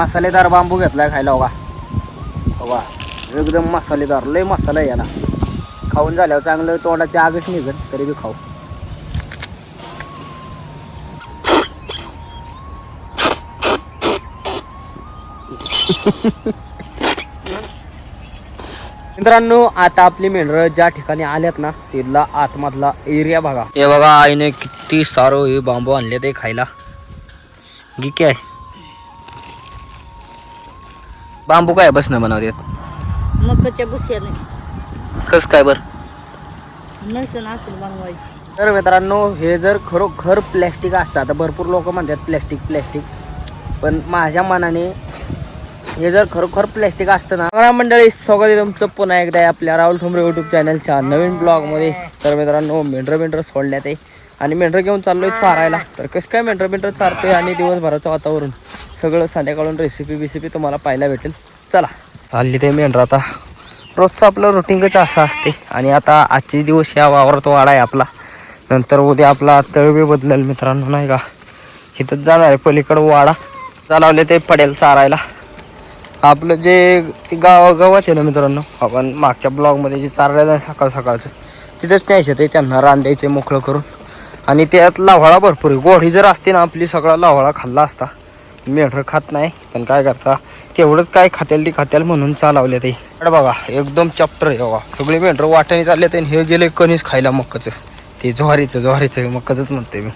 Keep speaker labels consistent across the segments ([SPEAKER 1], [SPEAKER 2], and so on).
[SPEAKER 1] मसालेदार बांबू घेतलाय खायला बघा. बघा एकदम मसालेदार, लय मसाला आहे याला. खाऊन झाल्यावर चांगलं तोंडाची आगच निघेल तरी बी खाऊ. मित्रांनो आता आपली मेंढरं ज्या ठिकाणी आल्यात ना तिथला आतमधला एरिया बघा. हे बघा आईने किती सारं हे बांबू आणले ते खायला. गी काय बांबू काय बसणं बनवतात
[SPEAKER 2] मकाच्या बुस्याने.
[SPEAKER 1] कस काय बर
[SPEAKER 2] नसन असेल बनवायची.
[SPEAKER 1] तर मित्रांनो हे जर खरोखर प्लॅस्टिक असतं, आता भरपूर लोक म्हणतात प्लॅस्टिक प्लॅस्टिक, पण माझ्या मनाने हे जर खरोखर प्लॅस्टिक असतं ना. मला मंडळी स्वागत आहे तुमचं पुन्हा एकदा आपल्या राहुल ठोंबरे यूट्यूब चॅनलच्या नवीन ब्लॉगमध्ये. तर मित्रांनो मेंढरं सोडल्यात आहे आणि मेंढरं घेऊन चाललोय चारायला. तर कसं काय मेंढरं चारतोय आणि दिवसभराचं वातावरण सगळं संध्याकाळून रेसिपी तुम्हाला पाहायला भेटेल. चला चालली ते मेंढरं. आता रोजचं आपलं रुटीनच असं असते आणि आता आजचे दिवस या वावरात वाडा आहे आपला. नंतर उद्या आपला तळवे बदलेल मित्रांनो नाही का. इथंच जाणार आहे पलीकडं वाडा. चालवले ते पडेल चारायला. आपलं जे ते गावात आहे ना मित्रांनो, आपण मागच्या ब्लॉगमध्ये जे चारलेलं आहे सकाळचं तिथंच न्यायचं ते त्यांना रान द्यायचे मोकळं करून. आणि त्यात लाव्हाळा भरपूर आहे. गोढी जर असते ना आपली सगळा लाव्हाळा खाल्ला असता. मेंढरं खात नाही पण काय करता तेवढंच काय खातेल ती खातेल म्हणून चालवले ते. बघा एकदम चॅप्टर आहे बघा. सगळे मेंढरं वाटाने चालले ते. हे गेले कणीस खायला मक्काचं, ते ज्वारीचं मक्काचंच म्हणतोय मी.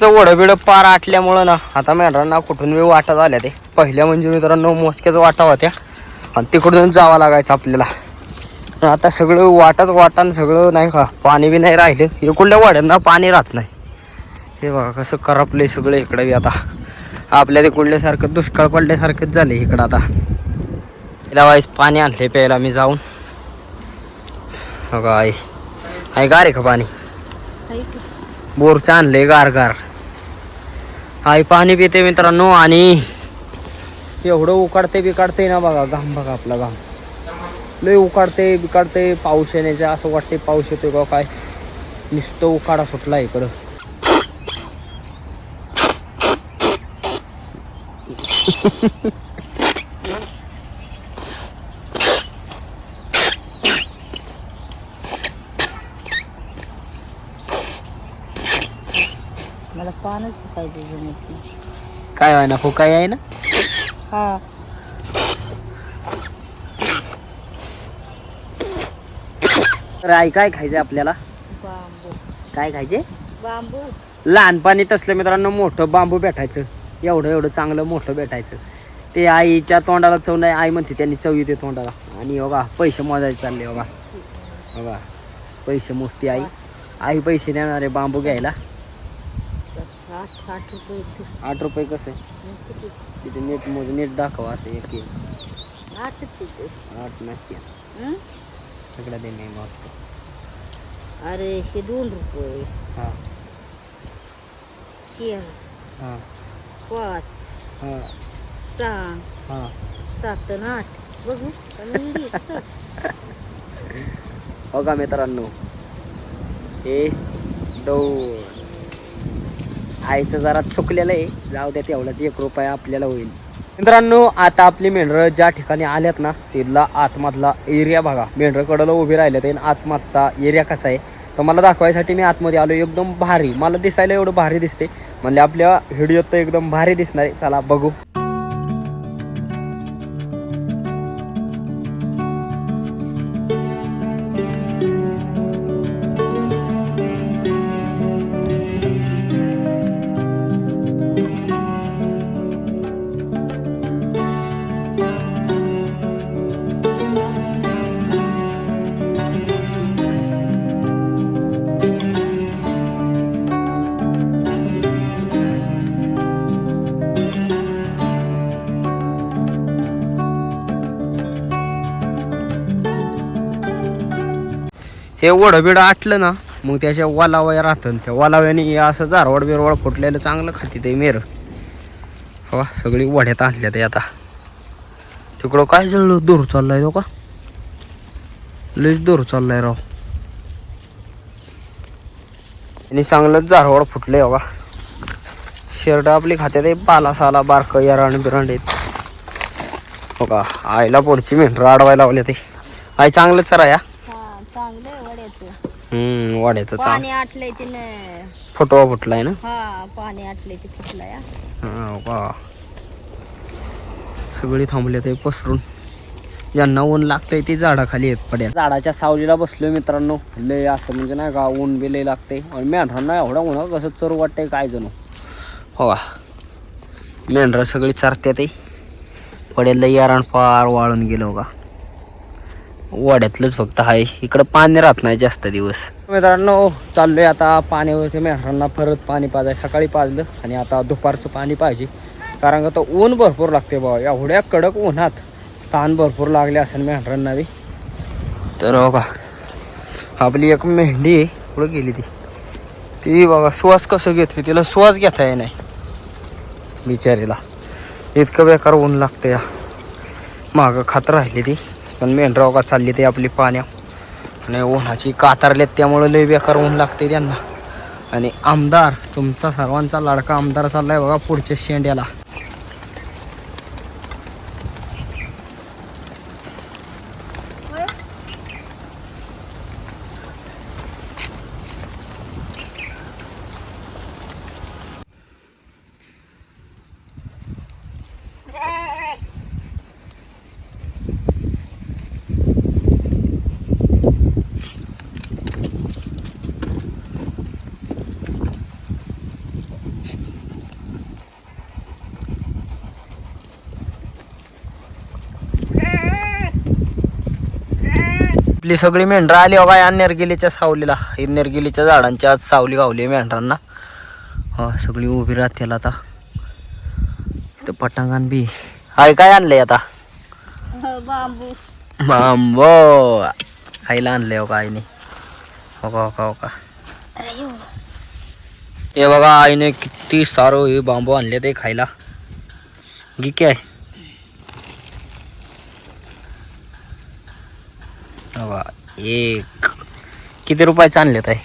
[SPEAKER 1] वडं बिडं पार आटल्यामुळं ना आता मेंढरांना कुठून बी वाटा झाल्या. ते पहिल्या म्हणजे मित्रांनो मोजक्याच वाटा होत्या आणि तिकडून जावं लागायचं आपल्याला. आता सगळं वाटान सगळं नाही का, पाणी बी नाही राहिलं. इकडल्या वाड्यांना पाणी राहत नाही. हे बघा कसं करपलंय सगळं इकडं बी. आता आपल्या तिकडल्यासारखं दुष्काळ पडल्यासारखंच झालं इकडं. आता तिला वाईस पाणी आणले प्यायला मी जाऊन. बघा आई गार आहे का पाणी? बोरचं आणलंय गार. आई पाणी पिते मित्रांनो. आणि एवढं उकाडते ना बघा. घाम बघा आपला घाम लय उकाडते. पाऊस येण्याचं असं वाटते पाऊस येतोय का काय. नुसतं उकाडा सुटला इकडं.
[SPEAKER 2] मला पानच पाहिजे जमत.
[SPEAKER 1] काय आहे ना फुकाय आहे ना.
[SPEAKER 2] हा
[SPEAKER 1] तर आई काय खायचंय आपल्याला?
[SPEAKER 2] बांबू.
[SPEAKER 1] काय खायचे?
[SPEAKER 2] बांबू.
[SPEAKER 1] लहानपणी तसलं मित्रांनो मोठं बांबू भेटायचं. एवढं चांगलं मोठं भेटायचं. ते आईच्या तोंडाला चव नाही. आई म्हणते त्यांनी चव येते तोंडाला. आणि बघा पैसे मोजायचे चालले बघा पैसे मोजते आई पैसे देणार आहे बांबू घ्यायला.
[SPEAKER 2] 8 रुपये.
[SPEAKER 1] 8 रुपये कसं तिथे नीट दाखवा. असं एक 8 नक्की सगळं दे मी मग.
[SPEAKER 2] अरे हे 2 रुपये.
[SPEAKER 1] हां
[SPEAKER 2] 4
[SPEAKER 1] हां
[SPEAKER 2] 5
[SPEAKER 1] हां
[SPEAKER 2] 6
[SPEAKER 1] हां
[SPEAKER 2] 7 आणि 8 बघू.
[SPEAKER 1] बघा मित्रांनो हे 2. आईचं जरा चुकलेलं आहे. जाऊ द्या तेवढाच 1 रुपया आपल्याला होईल. मित्रांनो आता आपली मेंढरं ज्या ठिकाणी आल्यात ना तिथला आतमधला एरिया बघा. मेंढरं कडेला उभी राहिले ते आतमधचा एरिया कसा आहे तर मला दाखवायसाठी मी आतमध्ये आलो. एकदम भारी. मला दिसायला एवढं भारी दिसते म्हणजे आपल्या व्हिडिओत तर एकदम भारी दिसणार आहे. चला बघू. हे वडबिडं आटलं ना मग त्याच्या वालावया राहतं. त्या वालाव्याने असं जारवड बिरवड फुटलेलं चांगलं खाते ते मेर. हो सगळी वड्यात आणल्या ते. आता तिकडं काय जळलं दूर चाललाय तो का लयच दूर चाललाय राव. आणि चांगलंच जारवड फुटलंय बघा. शर्ट आपली खात्यात बाला साला बारक याराण बिरांड आहेत. हो का आईला पुढची मेंढर अडवायला लावले ते आई चांगलं चरा या
[SPEAKER 2] हा चांगलं आहे वड्याचं.
[SPEAKER 1] वाड्याचं चांग
[SPEAKER 2] पाणी आटलंय तिनं.
[SPEAKER 1] फुटवा फुटलाय ना.
[SPEAKER 2] हा पाणी आटलंय ते फुटला या.
[SPEAKER 1] हो का सगळी थांबले ते पसरून ज्यांना ऊन लागतंय ती झाडाखाली येत पड्या. झाडाच्या सावलीला बसलोय मित्रांनो. लय असं म्हणजे नाही का ऊन बी लय लागते आणि मेंढरांना एवढा उन्हा कसं चरू वाटतंय काय जणू. हो का मेंढरा सगळी चारत्या ते पडेल यारण पार वाळून गेलो का. वाड्यातलंच फक्त आहे इकडं पाणी राहत नाही जास्त दिवस. मित्रांनो चाललोय आता पाण्यावरती मेंढरांना परत पाणी पाजायचं. सकाळी पाजलं आणि आता दुपारचं पाणी पाहिजे कारण का तो ऊन भरपूर लागते बाबा. एवढ्या कडक उन्हात ताण भरपूर लागले असेल मेंढरांना बी. तर हो का आपली एक मेंढी आहे पुढं गेली ती बघा श्वास कसं घेते तिला श्वास घेता येत नाही बिचारीला. इतकं बेकार ऊन लागतं या मागं खात राहिली ती. पण मेंढरा का चालली ते आपली पाण्या आणि उन्हाची कातारलेत त्यामुळे लय बेकार ऊन लागते त्यांना. आणि आमदार तुमचा सर्वांचा लाडका आमदार चाललाय बघा पुढच्या शेंड्याला. आपली सगळी मेंढरं आली बघा या नेरगिलीच्या सावलीला. नेरगिलीच्या झाडांच्या आज सावली गावली मेंढरांना. हा सगळी उभी राहतील आता. इथं पटांगण बी हाय. काय आणलंय आता
[SPEAKER 2] बांबू.
[SPEAKER 1] बांबो आईला आणलंय हो का आईने. हो का हो का हो का हे बघा आईने किती सारं हे बांबू आणले ते खायला. गी काय एक किती रुपयाचं आणले ताई.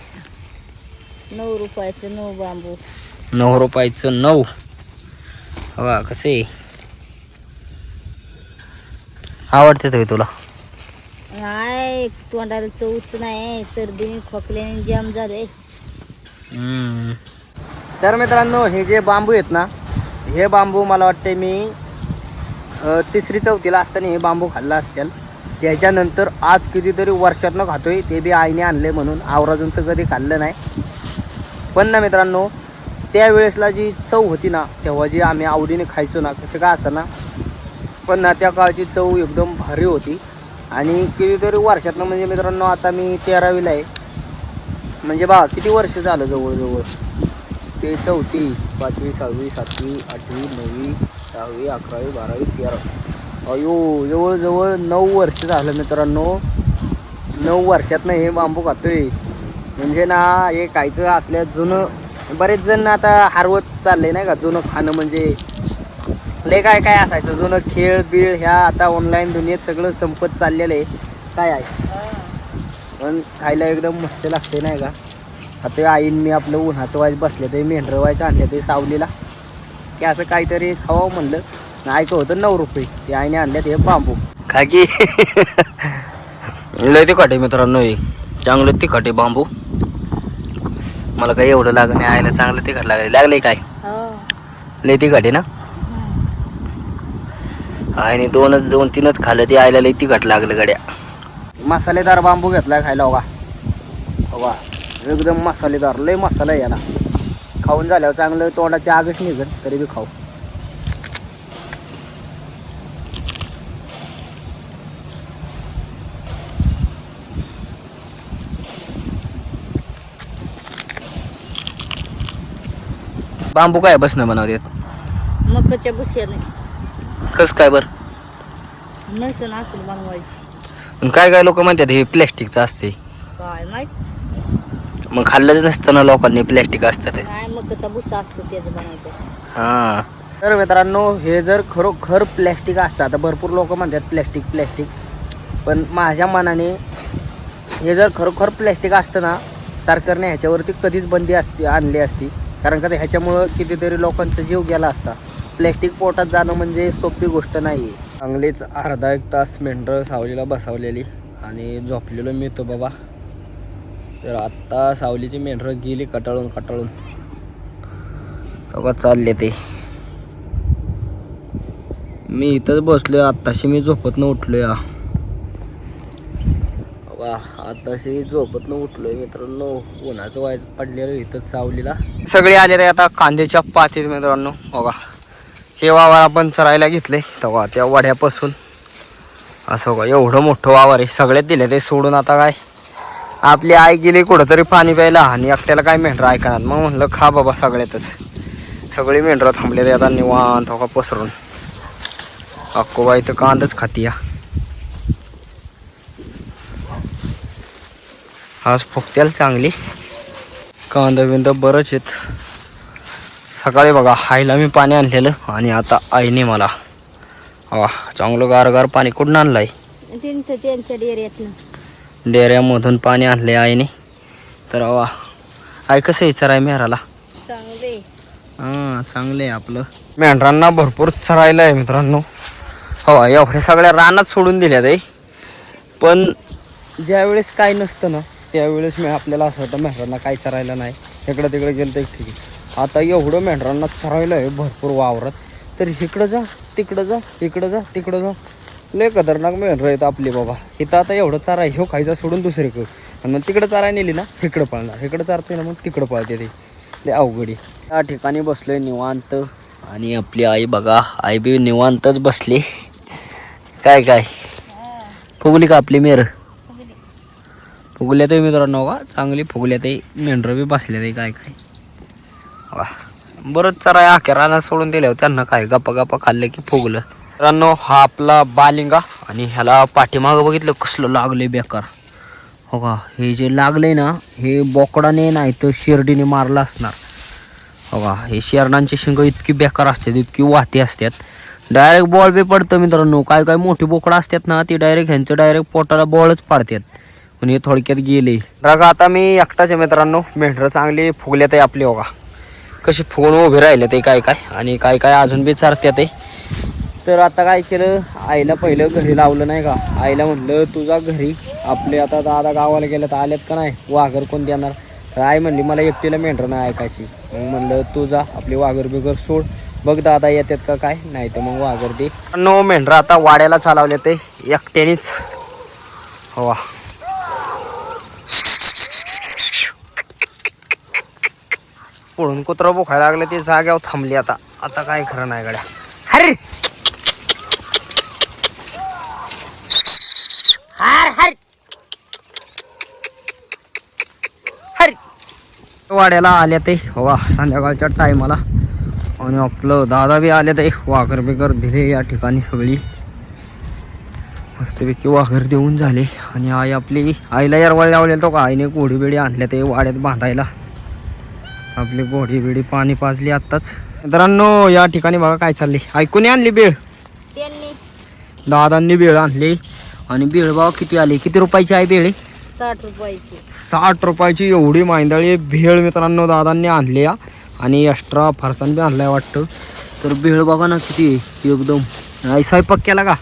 [SPEAKER 2] 9 रुपयाचं 9 बांबू.
[SPEAKER 1] 9 रुपयाचं 9. हवा कसे आवडते तुम्ही तुला.
[SPEAKER 2] नाही तोंडाला चवच नाही. सर्दीने खोकल्याने जाम झाले.
[SPEAKER 1] तर मित्रांनो हे जे बांबू आहेत ना हे बांबू मला वाटते मी 3री 4थीला असताना हे बांबू खाल्ला असतील. त्याच्यानंतर आज कितीतरी वर्षातनं खातोय. ते बी आईने आणले म्हणून. आवराजून तर कधी खाल्लं नाही. पण ना मित्रांनो त्यावेळेसला जी चव होती ना तेव्हा जी आम्ही आवडीने खायचो ना कसं काय असं ना पण ना त्या काळची चव एकदम भारी होती. आणि कितीतरी वर्षातनं म्हणजे मित्रांनो आता मी 13वीला आहे. म्हणजे बा किती वर्ष झालं जवळजवळ. ते 4थी 5वी 6वी 7वी 8वी 9वी 10वी 11वी 12वी 13वी अयो जवळजवळ 9 वर्ष झालं मित्रांनो. 9 वर्षातनं हे बांबू खातोय. म्हणजे ना हे खायचं असल्या जुनं बरेच जण आता हरवत चालले नाही का. जुनं खाणं म्हणजे लय काय काय असायचं जुनं खेळ बीळ ह्या आता ऑनलाईन दुनियेत सगळं संपत चाललेलं आहे. काय आहे पण खायला एकदम मस्त लागते नाही का. आता आईन मी आपलं उन्हाचं वाज बसले ते मेंढरं व्हायचं आणले ते सावलीला की असं काहीतरी खावं म्हणलं. ऐकं होतं 9 रुपये. ते आईने आणले ते बांबू काय की लय तिखट आहे मित्रांनो. हे चांगलं तिखट आहे बांबू. मला काही एवढं लागलं नाही. आईला चांगलं तिखट लागले काय लय तिखट आहे ना. आईने 2-3च खाल्लं ते आईला लय तिखट लागलं गड्या. मसालेदार बांबू घेतलाय खायला बघा. बघा एकदम मसालेदार लय मसाला आहे याला. खाऊन झाल्यावर चांगलं तोंडाची आगच निघत तरी बी खाऊ. बांबू काय बसणं बनवतात
[SPEAKER 2] मकाच्या बुस्याने.
[SPEAKER 1] कस काय बर
[SPEAKER 2] नसन असेल बनवायची.
[SPEAKER 1] काय काय लोक म्हणतात हे प्लॅस्टिकचं असते.
[SPEAKER 2] काय माहित.
[SPEAKER 1] मग खाल्लंच नसतं ना लोकांनी प्लॅस्टिक असतं ते.
[SPEAKER 2] काय मकाचा बुस्सा असतो त्याचं बनवतात.
[SPEAKER 1] हां तर मित्रांनो हे जर खरोखर प्लॅस्टिक असतं तर भरपूर लोक म्हणतात प्लॅस्टिक पण माझ्या मनाने हे जर खरोखर प्लॅस्टिक असतं ना सरकारने ह्याच्यावरती कधीच बंदी आणली असती. कारण का ह्याच्यामुळं कितीतरी लोकांचा जीव गेला असता. प्लॅस्टिक पोटात जाणं म्हणजे सोपी गोष्ट नाही आहे. चांगलीच अर्धा एक तास मेंढरं सावलीला बसवलेली आणि झोपलेलो मी तो बाबा. तर आत्ता सावलीची मेंढरं गेली कटाळून तेव्हा चालले ते. मी इथंच बसलोय. आत्ताशी मी झोपतनं उठलोय. आताशी झोपतनं उठलोय मित्रांनो. उन्हाचं व्हायचं पडलेलं इथंच सावलीला. सगळे आले रे आता कांद्याच्या पातीत मित्रांनो. बघा हे वावर आपण चरायला घेतले तेव्हा त्या वड्यापासून असं बघा एवढं मोठं वावर आहे. सगळ्यात दिले ते सोडून. आता काय आपली आई गेली कुठंतरी पाणी प्यायला आणि एकट्याला काय मेंढरं ऐकणार. मग म्हणलं खा बाबा सगळ्यातच. सगळी मेंढरं थांबले ते आता निवांत हो का पसरून. अक्कोबा इथं कांदच खाती या. आज फुकत्याला चांगली कांदा बिंदा बरंच आहेत. सकाळी बघा आईला मी पाणी आणलेलं आणि आता आईने मला चांगलं गारगार पाणी कुठून आणलंय.
[SPEAKER 2] त्यांच्या डेऱ्यातनं
[SPEAKER 1] डेऱ्यामधून पाणी आणले आईने. तर आई कसं आहे चराय मेहराला.
[SPEAKER 2] चांगले
[SPEAKER 1] चांगले आहे आपलं. मेंढरांना भरपूर चरायला आहे मित्रांनो. एवढ्या सगळ्या रानात सोडून दिल्या ते. पण ज्यावेळेस काय नसतं ना त्यावेळेस आपल्याला असं वाटतं मेंढरांना काय चरायला नाही. इकडं तिकडे गेलं तर ठीक आहे. आता एवढं मेंढरांना चरायला आहे भरपूर वावरात. तर इकडं जा तिकडं जा इकडं जा तिकडं जा. लय खतरनाक मेंढरं आहेत आपली बाबा. इथं आता एवढं चाराय ह्यो खायचा सोडून दुसरीकडं. आणि मग तिकडं चाराय नेली ना इकडं पळणार. इकडं चारते ना मग तिकडं पळते ते. लय अवघडी. त्या ठिकाणी बसलोय निवांत. आणि आपली आई बघा आई बी निवांतच बसली. काय फुगली का आपली मेर. फुगल्यात मित्रांनो का चांगली फुगल्यात. मेंढरं बी बसल्यात काय बरंच चराय आख्या रानात सोडून दिल्यावर त्यांना काय गप्पा खाल्लं की फुगलं. मित्रांनो हा आपला बालिंगा. आणि ह्याला पाठीमागं बघितलं कसलं लागले बेकार. हो का हे जे लागले ना हे बोकडाने नाही तर शिर्डीने मारलं असणार. हो का हे शेरडांची शिंग इतकी बेकार असतात इतकी वाती असतात. डायरेक्ट बॉल बी पडतं मित्रांनो. काय मोठी बोकडं असतात ना ती ह्यांचं पोटाला बॉलच पाडतात. पण हे थोडक्यात गेले. रागा आता मी एकटाच मित्रांनो. मेंढरं चांगली फुगल्यात आहे आपली. बघा कशी फुगून उभे राहिले ते काय आणि काय अजून बी चारत्यात आहे. तर आता काय केलं आईला पहिलं घरी लावलं नाही का. आईला म्हटलं तुझा घरी आपले आता दादा गावाला गेलं तर आलेत का नाही वाघर कोण देणार. तर आई म्हणली मला एकटीला मेंढरं नाही ऐकायची. मग म्हणलं तू जा आपली वाघर बिगर सोड बघ दादा येतात का काय नाही तर मग वाघर दे. नो मेंढरं आता वाड्याला चालवले ते एकट्यानेच. हो पळून कुत्रं बोखायला लागले ते जाग्यावर थांबली. आता काय खरं नाही गड्या. अरे वाड्याला आल्या ते संध्याकाळच्या टायमाला. आणि आपलं दादा बी आले ते वाघर बिगर दिले या ठिकाणी सगळी मस्तपैकी वाघर देऊन झाले. आणि आई आपली आईला यारवाळ लावलेलं तो का आईने घोडी बिडी आणल्या ते वाड्यात बांधायला. आपली घोडी बिडी पाणी पाजली आत्ताच. मित्रांनो या ठिकाणी बघा काय चालले. ऐकून आणली बेळ दादांनी बेळ आणली. आणि बेळ बघा किती आली. किती रुपयाची आहे बेळ.
[SPEAKER 2] 60 रुपयाची.
[SPEAKER 1] 60 रुपयाची एवढी मांदळी भेळ मित्रांनो दादांनी आणली. आणि एक्स्ट्रा फरसाण बी आणलाय वाटतं. तर भेळ बघा ना किती एकदम. आई स्वयंपाक केला का.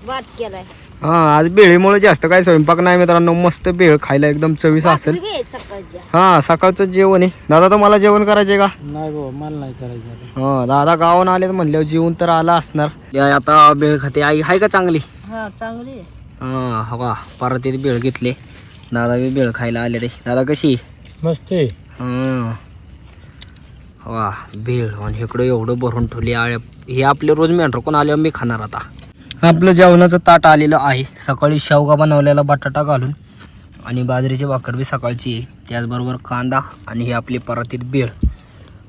[SPEAKER 2] भात केलाय.
[SPEAKER 1] आज भेळीमुळे जास्त काय स्वयंपाक नाही मित्रांनो. मस्त भेळ खायला एकदम चविष्ट असेल. सकाळचं जेवण आहे. दादा तुम्हाला जेवण करायचे का.
[SPEAKER 3] नाही बाबा मला नाही करायचं.
[SPEAKER 1] दादा गावानं आले म्हणल्यावर जेवण तर आला असणार. आता भेळ खाते आई आहे का चांगली.
[SPEAKER 2] चांगली.
[SPEAKER 1] हो का परत इथे भेळ घेतले. दादा बी भेळ खायला आले रे. दादा कशी
[SPEAKER 3] मस्त.
[SPEAKER 1] वा भेळ. आणि इकडं एवढं भरून ठेवली आळ्या. हे आपले रोज मेंढर कोण आल्यावर मी खाणार. आता आपलं जेवणाचं ताट आलेलं आहे. सकाळी शेवगा बनवलेला बटाटा घालून आणि बाजरीची भाकर बी सकाळची आहे. त्याचबरोबर कांदा आणि हे आपली परातीत भेळ.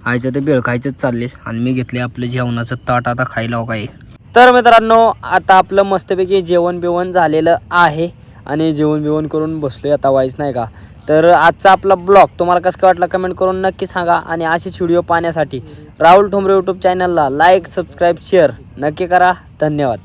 [SPEAKER 1] आईचं तर भेळ खायचंच चालले. आणि मी घेतले आपलं जेवणाचं ताट आता खायला हो काय. तर मित्रांनो आता आपलं मस्तपैकी जेवण बिवण झालेलं आहे. आणि जेवण बिवण करून बसलो आता वाईच नाही का. तर आजचा आपला ब्लॉग तुम्हाला कसं काय वाटला कमेंट करून नक्की सांगा. आणि असेच व्हिडिओ पाहण्यासाठी राहुल ठोंबरे यूट्यूब चॅनलला लाईक सबस्क्राईब शेअर नक्की करा. धन्यवाद.